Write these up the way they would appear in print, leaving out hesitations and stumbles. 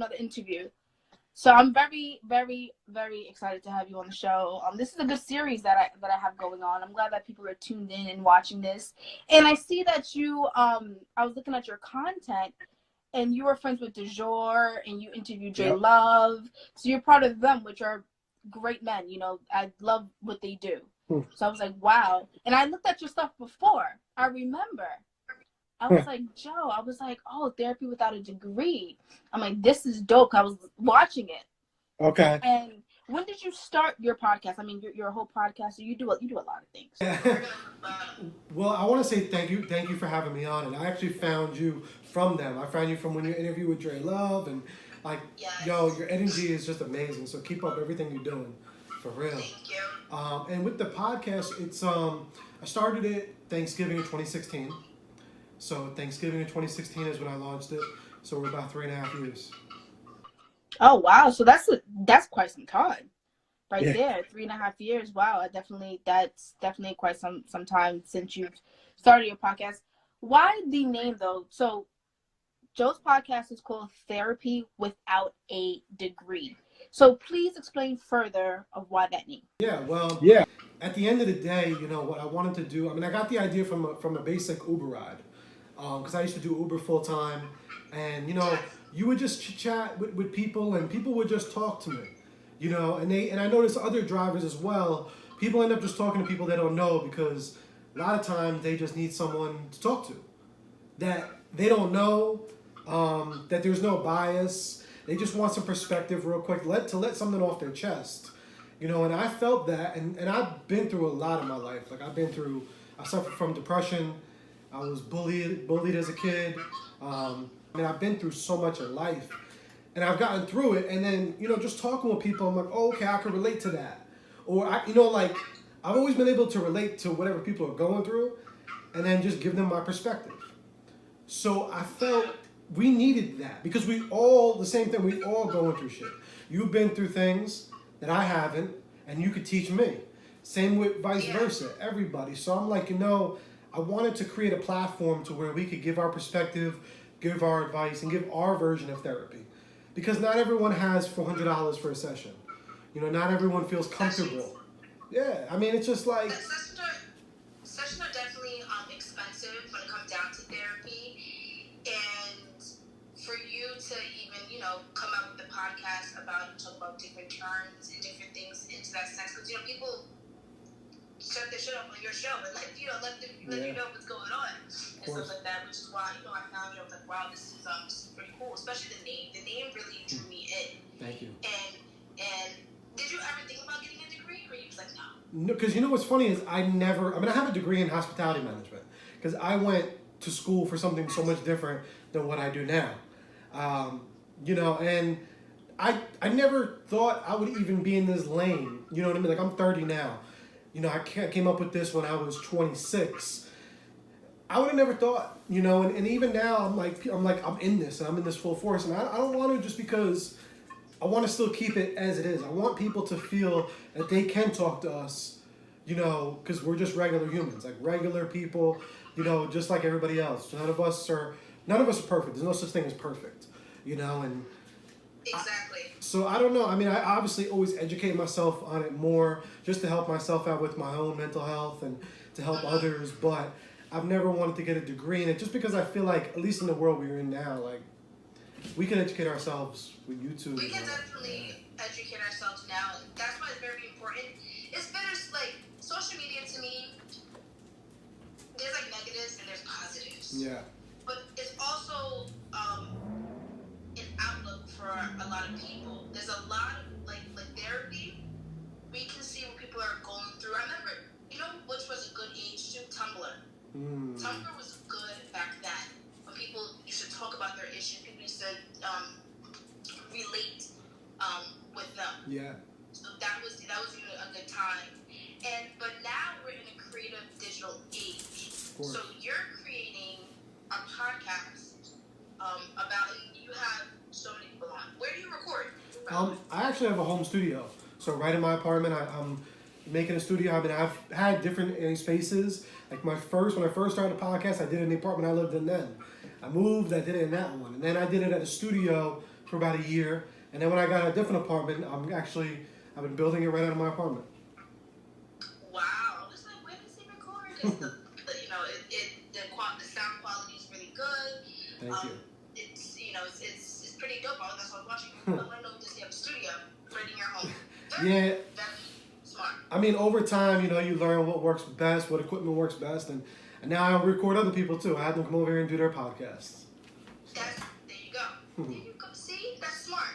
another interview. So I'm very, very, very excited to have you on the show. This is a good series that I have going on. I'm glad that people are tuned in and watching this. And I see that you I was looking at your content, and you were friends with DeJour, and you interviewed J Love. So you're part of them, which are great men. You know, I love what they do. So I was like, wow. And I looked at your stuff before. I remember. I was like, Joe, I was like, oh, therapy without a degree. I'm like, this is dope. I was watching it. Okay. And when did you start your podcast? I mean, you're a whole podcaster. You do a lot of things. Well, I want to say thank you for having me on. And I actually found you from them. I found you from when you interviewed with Dre Love, and like, yo, your energy is just amazing. So keep up everything you're doing, for real. Thank you. And with the podcast, it's I started it Thanksgiving of 2016. So Thanksgiving of 2016 is when I launched it. So we're about 3.5 years. Oh wow! So that's quite some time, right there. 3.5 years. Wow, that's definitely quite some time since you've started your podcast. Why the name though? So Joe's podcast is called Therapy Without a Degree. So please explain further of why that name. Yeah, well, at the end of the day, you know what I wanted to do. I mean, I got the idea from a basic Uber ride. Because I used to do Uber full time, and you know, you would just chat with people, and people would just talk to me, you know, and I noticed other drivers as well. People end up just talking to people they don't know because a lot of times they just need someone to talk to, that they don't know, that there's no bias. They just want some perspective real quick, to let something off their chest, you know. And I felt that, and I've been through a lot in my life. Like I suffered from depression. I was bullied as a kid. I mean, I've been through so much in life, and I've gotten through it. And then, you know, just talking with people, I'm like, oh, okay, I can relate to that. Or, I've always been able to relate to whatever people are going through, and then just give them my perspective. So I felt we needed that because we all going through shit. You've been through things that I haven't, and you could teach me. Same with vice versa, everybody. So I'm like, you know, I wanted to create a platform to where we could give our perspective, give our advice, and give our version of therapy. Because not everyone has $400 for a session. You know, not everyone feels comfortable. Yeah, I mean, it's just like... Sessions are definitely expensive when it comes down to therapy. And for you to even, you know, come up with a podcast talk about different terms and different things into that sense. Because, you know, people... shut their shit up on your show and let you know what's going on and stuff like that, which is why, you know, I found you. I was like, wow, this is pretty cool, especially the name. The name really drew me in. Thank you. And did you ever think about getting a degree, or you was like, no? No, because you know what's funny is I have a degree in hospitality management because I went to school for something so much different than what I do now. You know, and I never thought I would even be in this lane. You know what I mean? Like, I'm 30 now. You know, I came up with this when I was 26. I would have never thought, you know, and even now I'm in this and I'm in this full force, and I don't want to, just because I want to still keep it as it is. I want people to feel that they can talk to us, you know, because we're just regular humans, like regular people, you know, just like everybody else. None of us are perfect. There's no such thing as perfect, you know, and exactly. So I don't know. I mean, I obviously always educate myself on it more just to help myself out with my own mental health and to help others. But I've never wanted to get a degree in it just because I feel like, at least in the world we're in now, like, we can educate ourselves with YouTube. We can definitely educate ourselves now. That's why it's very important. It's better, like, social media to me, there's like negatives and there's positives. Yeah. But it's also an outlook for a lot of people. There's a lot of like therapy. We can see what people are going through. I remember, you know, which was a good age to Tumblr. Tumblr was good back then. When people used to talk about their issues, people used to relate with them. Yeah. So that was a good time. But now we're in a creative digital age. So you're creating a podcast about, you have so many people on. Where do you record? I actually have a home studio. So right in my apartment, I'm making a studio. I mean, I've had different spaces. Like when I first started the podcast, I did it in the apartment I lived in then. I moved, I did it in that one. And then I did it at a studio for about a year, and then when I got a different apartment, I've been building it right out of my apartment. Wow, just like where does he record? Because the sound quality is really good. Thank you. It's pretty dope. That's what I was watching. I want to know if you have a studio right in your home. Yeah. That's smart. I mean, over time, you learn what works best, what equipment works best, and now I record other people too. I have them come over here and do their podcasts. There you go. There you go. See, that's smart.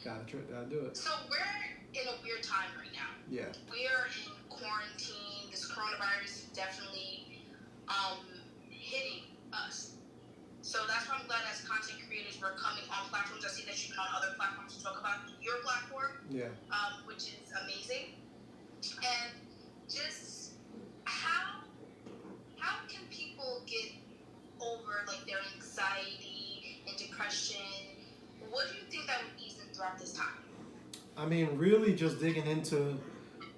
Gotta do it. So we're in a weird time right now. Yeah. We are in quarantine. This coronavirus is definitely hitting us. So that's why I'm glad as content creators we're coming on platforms. I see that you've been on other platforms to talk about your platform. Yeah. Which is amazing. And just how can people get over like their anxiety and depression? What do you think that would ease them throughout this time? I mean, really just digging into,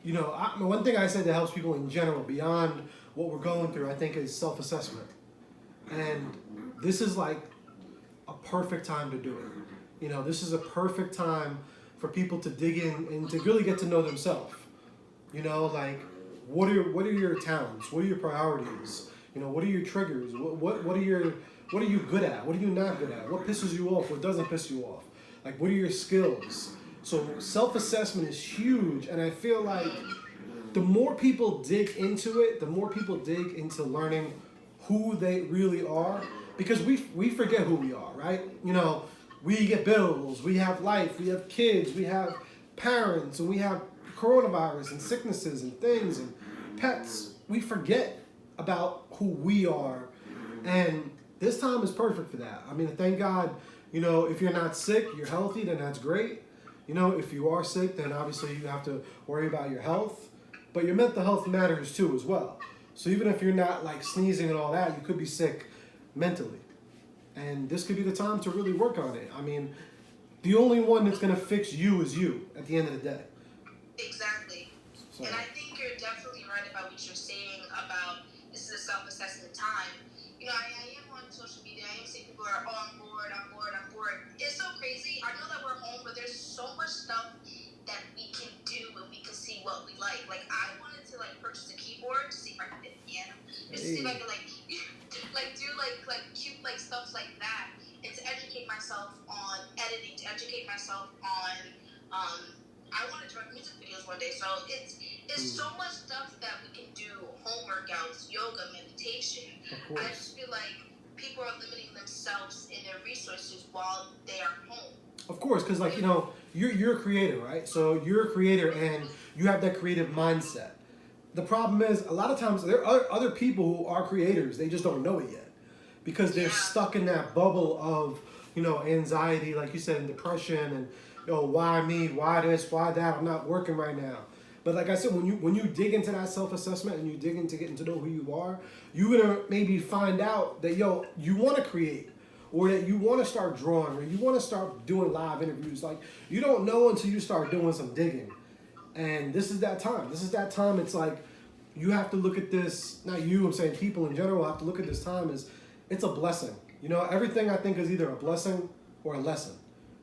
one thing I said that helps people in general beyond what we're going through, I think, is self-assessment. And this is like a perfect time to do it. This is a perfect time for people to dig in and to really get to know themselves. Like what are your talents? What are your priorities? What are your triggers? What are you good at? What are you not good at? What pisses you off? What doesn't piss you off? Like, what are your skills? So self-assessment is huge, and I feel like the more people dig into it, the more people dig into learning who they really are, because we forget who we are, right? We get bills, we have life, we have kids, we have parents, and we have coronavirus and sicknesses and things and pets. We forget about who we are, and this time is perfect for that. I mean, thank God, if you're not sick, you're healthy, then that's great. If you are sick, then obviously you have to worry about your health, but your mental health matters too as well. So even if you're not like sneezing and all that, you could be sick mentally, and this could be the time to really work on it. I mean, the only one that's going to fix you is you at the end of the day. Exactly. So. And I think you're definitely right about what you're saying about this is a self-assessment time. I am on social media. I am seeing people are, I'm bored. It's so crazy. I know that we're home, but there's so much stuff that we can do and we can see what we like. Like, I wanted to, purchase a keyboard to see if I could play the piano. Just to see if I could, do, cute, stuff like that. And to educate myself on editing, to educate myself on, I wanted to write music videos one day. So it's so much stuff that we can do. Home workouts, yoga, meditation. I just feel like people are limiting themselves in their resources while they are home. Of course, because you're a creator, right? So you're a creator and you have that creative mindset. The problem is a lot of times there are other people who are creators. They just don't know it yet because they're stuck in that bubble of anxiety, like you said, and depression, and why me, why this, why that? I'm not working right now. But like I said, when you dig into that self-assessment and you dig into getting to know who you are, you're gonna maybe find out that you want to create, or that you want to start drawing, or you want to start doing live interviews. Like, you don't know until you start doing some digging. And this is that time. It's like you have to look at this. Not you. I'm saying people in general have to look at this time as it's a blessing. Everything I think is either a blessing or a lesson.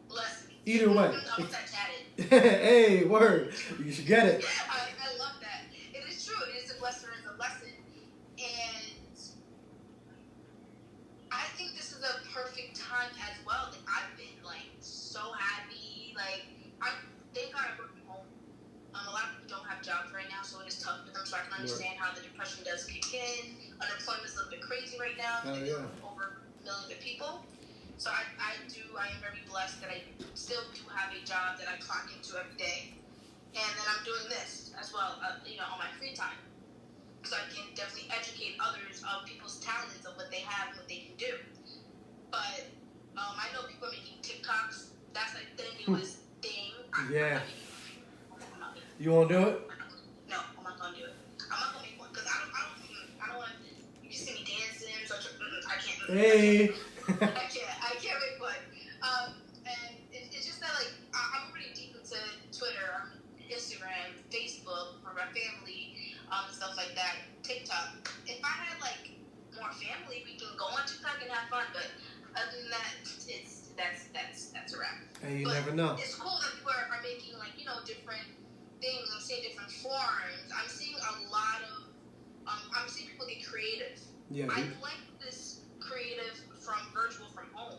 Blessing. Either way. I'm chatted. Hey, word. You should get it. I love that. It is true. It is a blessing and a lesson. And I think this is a perfect time as well. I've been so happy. Thank God I work from home. A lot of people don't have jobs right now, so it is tough for them. So I can understand how the depression does kick in. Unemployment is a little bit crazy right now. Over millions of people. So I am very blessed that I still do have a job that I clock into every day. And then I'm doing this as well, on my free time. So I can definitely educate others of people's talents, of what they have and what they can do. But I know people are making TikToks. That's the newest thing. Yeah. You won't do it? No, I'm not gonna do it. I'm not gonna make one because I don't want. You see me dancing, so I can't. Hey. I can't make one. And it's just that I'm pretty deep into Twitter, Instagram, Facebook for my family, stuff like that. TikTok. If I had more family, we can go on TikTok and have fun. But other than that, that's a wrap. Hey, know. It's cool that people are making, like, you know, different things. I'm seeing different forms. I'm seeing a lot of, I'm seeing people get creative. Yeah. I like this creative from virtual from home.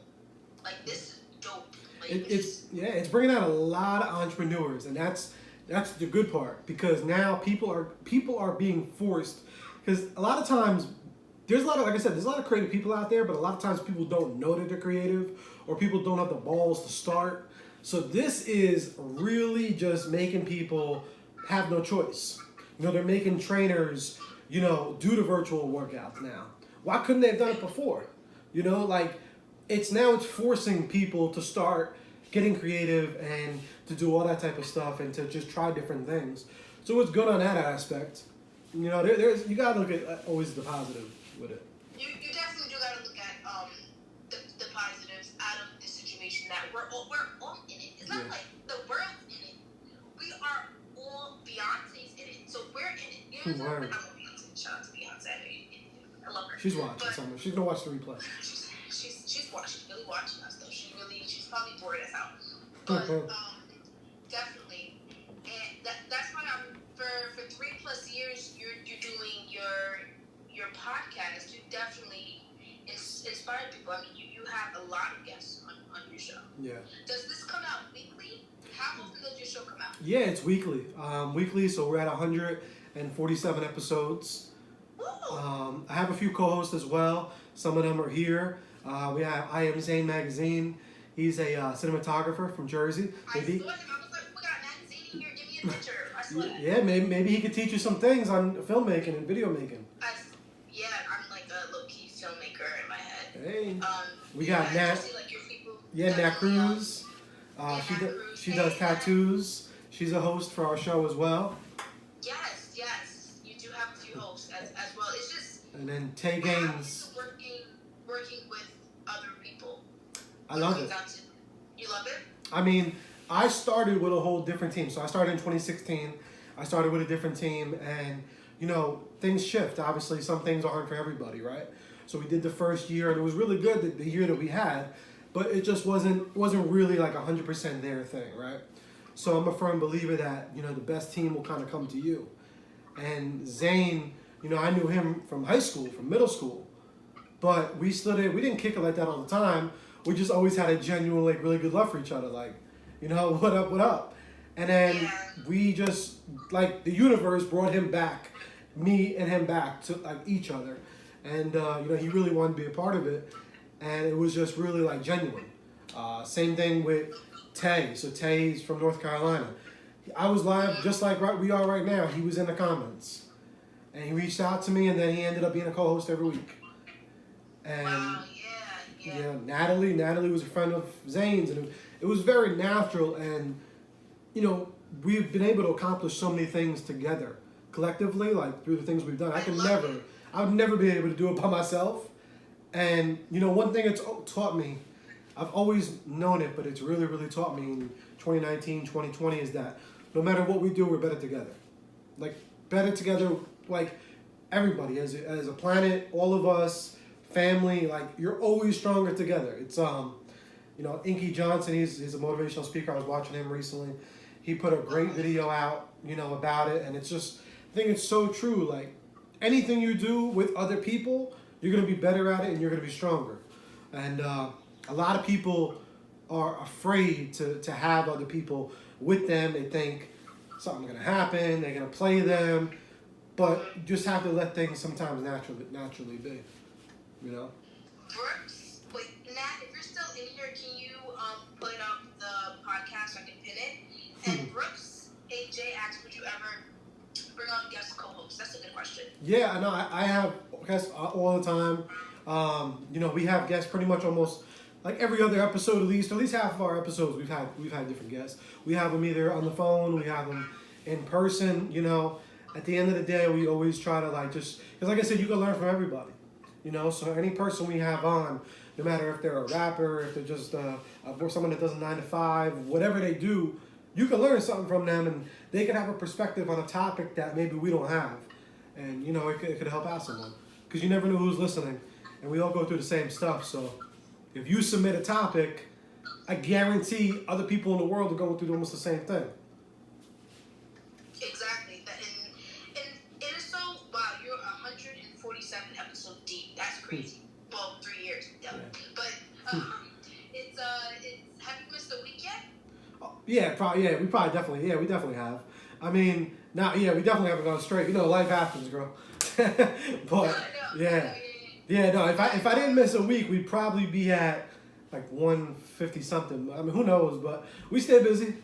Like, this is dope. Like, it's bringing out a lot of entrepreneurs, and that's the good part, because now people are being forced, because a lot of times there's a lot of, like I said, there's a lot of creative people out there, but a lot of times people don't know that they're creative, or people don't have the balls to start. So this is really just making people have no choice. You know, they're making trainers, you know, do the virtual workouts now. Why couldn't they have done it before? You know, like, it's forcing people to start getting creative and to do all that type of stuff and to just try different things. So it's good on that aspect. You know, there's you gotta look at always the positive with it. You definitely do gotta look at the positives out of the situation that we're all in it. It's not like the world's in it. We are all Beyonce's in it, so we're in it. You know what I'm saying? I'm a Beyonce. Shout out to Beyonce. I love her. She's watching somewhere. She's gonna watch the replay. She's watching. She's really watching us though. She's probably bored as hell. But definitely, and that's why I'm for 3+ years you're doing your podcast. You definitely inspire people. I mean, you have a lot of guests on your show. Yeah. Does this come out weekly? How often does your show come out? Yeah, it's weekly. Weekly, so we're at 147 episodes. I have a few co-hosts as well. Some of them are here. We have I Am Zane Magazine. He's a cinematographer from Jersey. Maybe. I saw him. I was like, we got Magazine here. Give me a picture. I saw that. Yeah, maybe he could teach you some things on filmmaking and video making. Yeah, I'm like a low-key filmmaker in my head. Hey. We got Nat. Like your people. Yeah, Nat Cruz. She does tattoos. She's a host for our show as well. Yes. You do have a few hosts as well. It's just. And then Tay Gaines. Working with other people. I love it. You love it? I mean, I started with a whole different team. So I started in 2016. I started with a different team, and you know, things shift. Obviously, some things aren't for everybody, right? So we did the first year, and it was really good the year that we had, but it just wasn't really like 100% their thing, right? So I'm a firm believer that, you know, the best team will kind of come to you. And Zane, you know, I knew him from high school, from middle school, but we didn't kick it like that all the time. We just always had a genuine, like, really good love for each other, like, you know, what up? And then we just, like, the universe brought me and him back to, like, each other. And, you know, he really wanted to be a part of it. And it was just really, like, genuine. Same thing with Tay. So Tay's from North Carolina. I was live just like we are right now. He was in the comments. And he reached out to me, and then he ended up being a co-host every week. And Wow, yeah. Natalie was a friend of Zane's, and it was very natural. And, you know, we've been able to accomplish so many things together, collectively, like through the things we've done. I would never be able to do it by myself. And, you know, one thing it's taught me, I've always known it, but it's really, really taught me in 2019, 2020, is that no matter what we do, we're better together. Like, better together, like, everybody, as a planet, all of us, family, like, you're always stronger together. It's, you know, Inky Johnson, he's a motivational speaker. I was watching him recently. He put a great video out, you know, about it, and it's just, I think it's so true. Like, anything you do with other people, you're going to be better at it, and you're going to be stronger. And a lot of people are afraid to have other people with them. They think something's going to happen. They're going to play them. But you just have to let things sometimes naturally be, you know? Brooks, wait, Nat, if you're still in here, can you put up the podcast so I can pin it? And Brooks, AJ asked, would you ever bring on guest co-hosts? That's a good question. Yeah, I know. I have guests all the time. You know, we have guests pretty much almost like every other episode, at least half of our episodes we've had different guests. We have them either on the phone, we have them in person. You know, at the end of the day, we always try to like just, because like I said, you can learn from everybody. You know, so any person we have on, no matter if they're a rapper, if they're just or someone that does a 9 to 5, whatever they do, you can learn something from them, and they can have a perspective on a topic that maybe we don't have. And, you know, it could help out someone. Because you never know who's listening. And we all go through the same stuff. So if you submit a topic, I guarantee other people in the world are going through almost the same thing. Exactly. And it is so, wow, you're 147 episodes deep. That's crazy. Well, 3 years. Yeah. But it's, have you missed a week yet? Yeah, probably. Yeah, we definitely. Yeah, we definitely have. I mean, now, yeah, we definitely haven't gone straight. You know, life happens, girl. But yeah, no. If I didn't miss a week, we'd probably be at like 150 something. I mean, who knows? But we stay busy.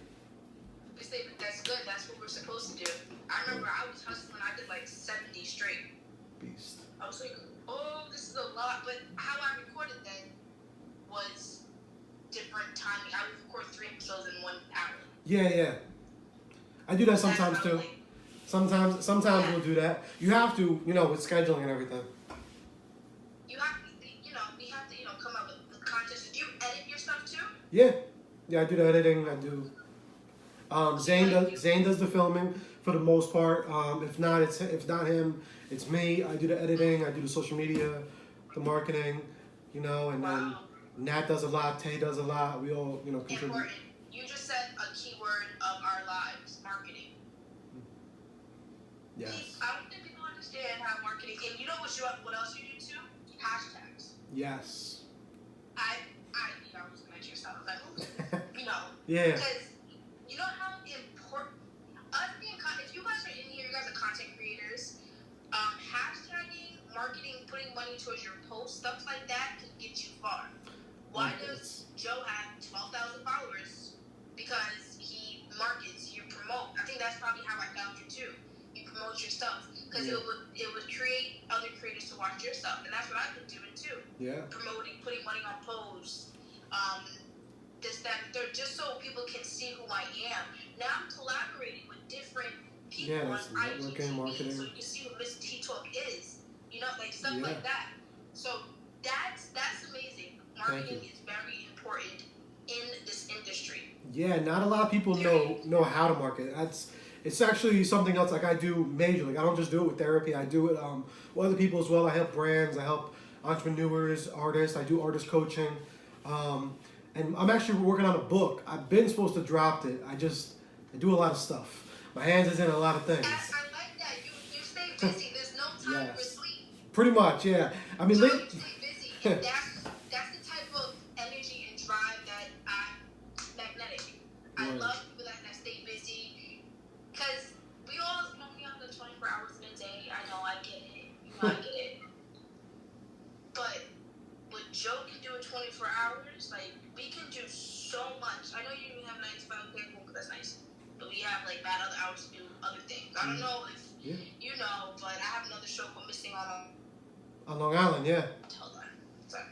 That's good. That's what we're supposed to do. I remember I was hustling. I did like 70 straight. Beast. I was like, oh, this is a lot. But how I recorded then was different timing. I would record 3 episodes in 1 hour. Yeah. I do that sometimes too. Sometimes we'll do that. You have to, you know, with scheduling and everything. You have to, we have to, come up with content. Do you edit your stuff too? Yeah, I do the editing. I do. Zane does the filming for the most part. If not him, it's me. I do the editing. I do the social media, the marketing, and then Nat does a lot. Tay does a lot. We all, contribute. Important. You just said a keyword of our lives: marketing. Yes. I don't think people understand how marketing. And you know what else you do too? Hashtags. Yes. I was gonna mention your stuff. I was like, Yeah. Because you know how important us being if you guys are in here, you guys are content creators. Hashtagging, marketing, putting money towards your posts, stuff like that can get you far. Why does Joe have 12,000 followers? Because he markets, you promote. I think that's probably how I found you too. You promote your stuff because it would create other creators to watch your stuff, and that's what I've been doing too. Yeah. Promoting, putting money on posts, this, that, and third, just so people can see who I am. Now I'm collaborating with different people on networking, marketing. So you can see who Miss T Talk is. Like stuff like that. So that's amazing. Marketing is very important in this industry. Yeah, not a lot of people know how to market. It's actually something else like I do majorly. I don't just do it with therapy. I do it with other people as well. I help brands. I help entrepreneurs, artists. I do artist coaching. And I'm actually working on a book. I've been supposed to drop it. I do a lot of stuff. My hands is in a lot of things. I like that. You stay busy. There's no time for sleep. Pretty much, yeah. I mean, you stay busy. And that's the type of energy and drive that I'm magnetic. I love people that stay busy. Because we all have the 24 hours in a day. I know, I get it. I get it. But what Joe can do in 24 hours, like, we can do so much. I know you have 9 to 5 okay, cool, that's nice. But we have, like, bad other hours to do other things. I don't know if you know, but I have another show called Missing on Long Island, yeah. Hold on. Sorry.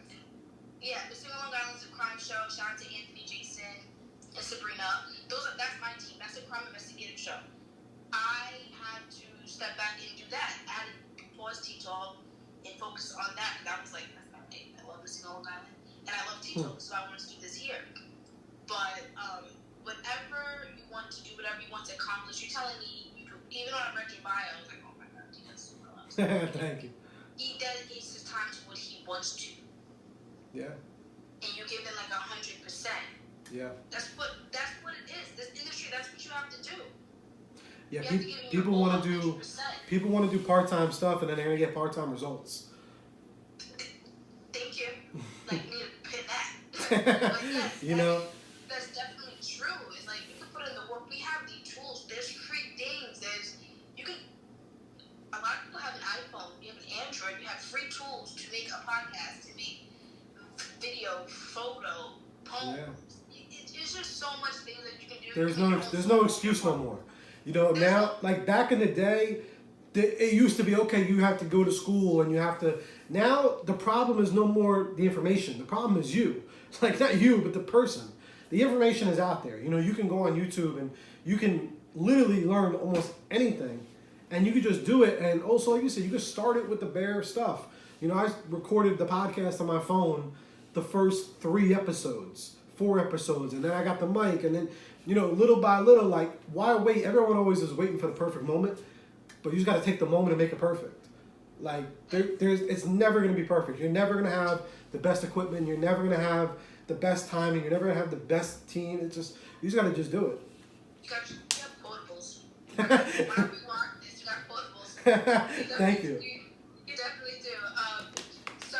Yeah, Missing on Long Island is a crime show. Shout out to Anthony, Jason, and Sabrina. That's my team. That's a crime investigative show. I had to step back and do that. I had to pause T-Talk and focus on that. And I was like, that's not it. I love Missing on Long Island. And I love T-Talk, so I wanted to do this here. But whatever you want to do, whatever you want to accomplish, you're telling me, even when I read your bio, I was like, oh my God, he does so well. Thank you. He dedicates his time to what he wants to. Yeah. And you give it like 100%. Yeah. That's what it is. This industry, that's what you have to do. Yeah, people want to do part-time stuff, and then they're gonna get part-time results. Thank you. Like, need to pin that. Like, yes, that's definitely true. It's like you can put in the work. We have the tools. There's free things. A lot of people have an iPhone. You have an Android. You have free tools to make a podcast, to make video, photo, poems. Yeah. It's just so much things that you can do. There's no excuse no more. Now, like back in the day, it used to be, okay, you have to go to school and you have to. Now, the problem is no more the information. The problem is you. It's like not you, but the person. The information is out there. You can go on YouTube and you can literally learn almost anything. And you can just do it. And also, like you said, you can start it with the bare stuff. I recorded the podcast on my phone, the first 3 episodes, 4 episodes, and then I got the mic, and then, little by little, like, why wait? Everyone always is waiting for the perfect moment, but you just got to take the moment and make it perfect. Like, it's never going to be perfect. You're never going to have the best equipment. You're never going to have the best timing. You're never gonna have the best team. It's just you just gotta just do it. You have portables. Whenever you want this, you got portables. Thank you. You definitely do. So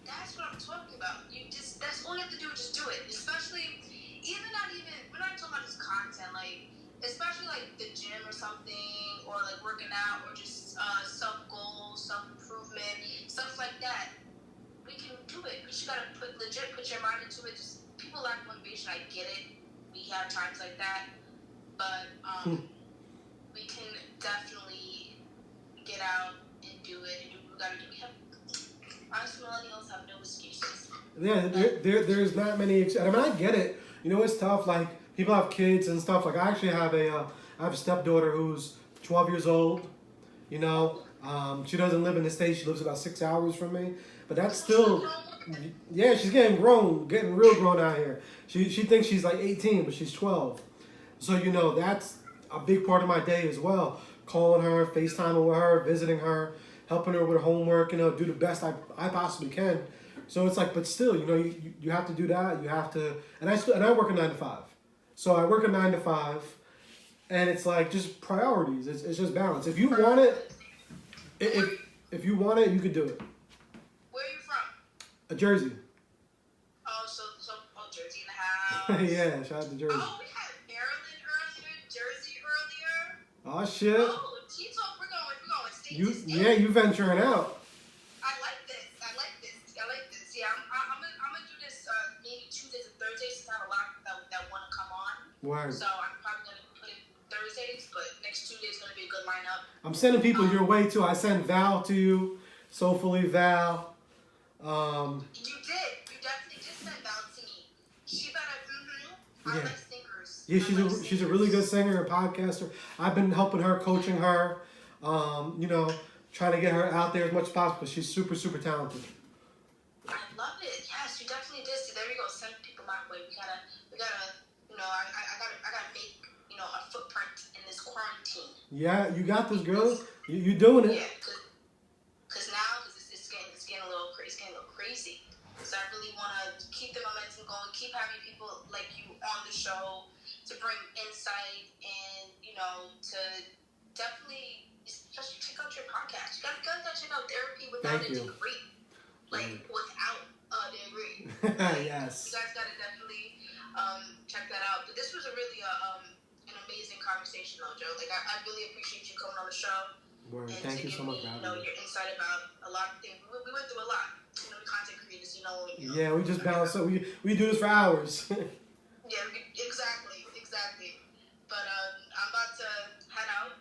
that's what I'm talking about. That's all you have to do is just do it. Especially, we're not talking about just content, like, especially like the gym or something, or like working out, or just self goals, self improvement, stuff like that. We can do it. You just gotta put your mind into it. Just people lack motivation. I get it. We have times like that, but we can definitely get out and do it and do what we gotta do. Us millennials have no excuses. Yeah, there's not many. I mean, I get it. You know, it's tough. Like people have kids and stuff. Like I actually have a stepdaughter who's 12 years old. You know, she doesn't live in the States. She lives about 6 hours from me. But that's still, yeah, she's getting grown, getting real grown out here. She thinks she's like 18, but she's 12. So, you know, that's a big part of my day as well. Calling her, FaceTiming with her, visiting her, helping her with homework, you know, do the best I possibly can. So it's like, but still, you know, you have to do that. You have to, and I work a 9 to 5. So I work a 9 to 5, and it's like just priorities. It's just balance. If you want it, if you want it, you could do it. Where are you from? Jersey. Oh, so Jersey in the house. Yeah, shout out to Jersey. Oh, we had Maryland earlier, Jersey earlier. Oh shit. Oh, T-Talk, we're going state to state. Yeah, you venturing out. I like this. Yeah, I'm gonna do this maybe Tuesdays and Thursdays. Since I have a lot that want to come on. Word. So I'm probably gonna put it Thursdays, but next Tuesday is gonna be a good lineup. I'm sending people your way too. I sent Val to you, Soulful Eve Val. You did. You definitely just sent Val to me. She better. I like singers. Yeah, she's a really good singer and podcaster. I've been helping her, coaching her. You know, trying to get her out there as much as possible. She's super, super talented. I love it. Yes, you definitely did. So there we go. Send people my way. We gotta. You know, I gotta make a footprint in this quarantine. Yeah, you got this, girl. You doing it? Yeah, because it's getting a little crazy. So I really want to keep the momentum going, keep having people like you on the show to bring insight and to definitely especially check out your podcast. You gotta check out therapy without a degree. Without a degree. Yes. You guys gotta definitely check that out. But this was a really an amazing conversation, though, Joe. Like I really appreciate you coming on the show. Word. And Thank to you give so much me, for having me. your insight about a lot of things. We went through a lot. The content creators, Yeah, we just balance up. We do this for hours. Yeah, exactly. But I'm about to head out.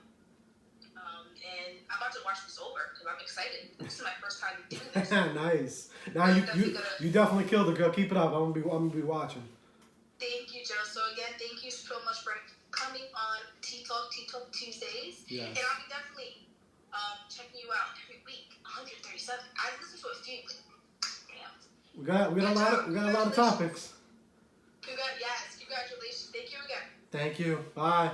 And I'm about to watch this over because I'm excited. This is my first time doing this. Nice. Now you definitely killed it, girl. Keep it up. I'm gonna be watching. Thank you, Joe. So again, thank you so much for coming on T-Talk Tuesdays. Yeah. And I'll be definitely checking you out every week. 137. I listened to a few, but damn. We got a lot of topics. Yes, congratulations. Thank you again. Thank you. Bye.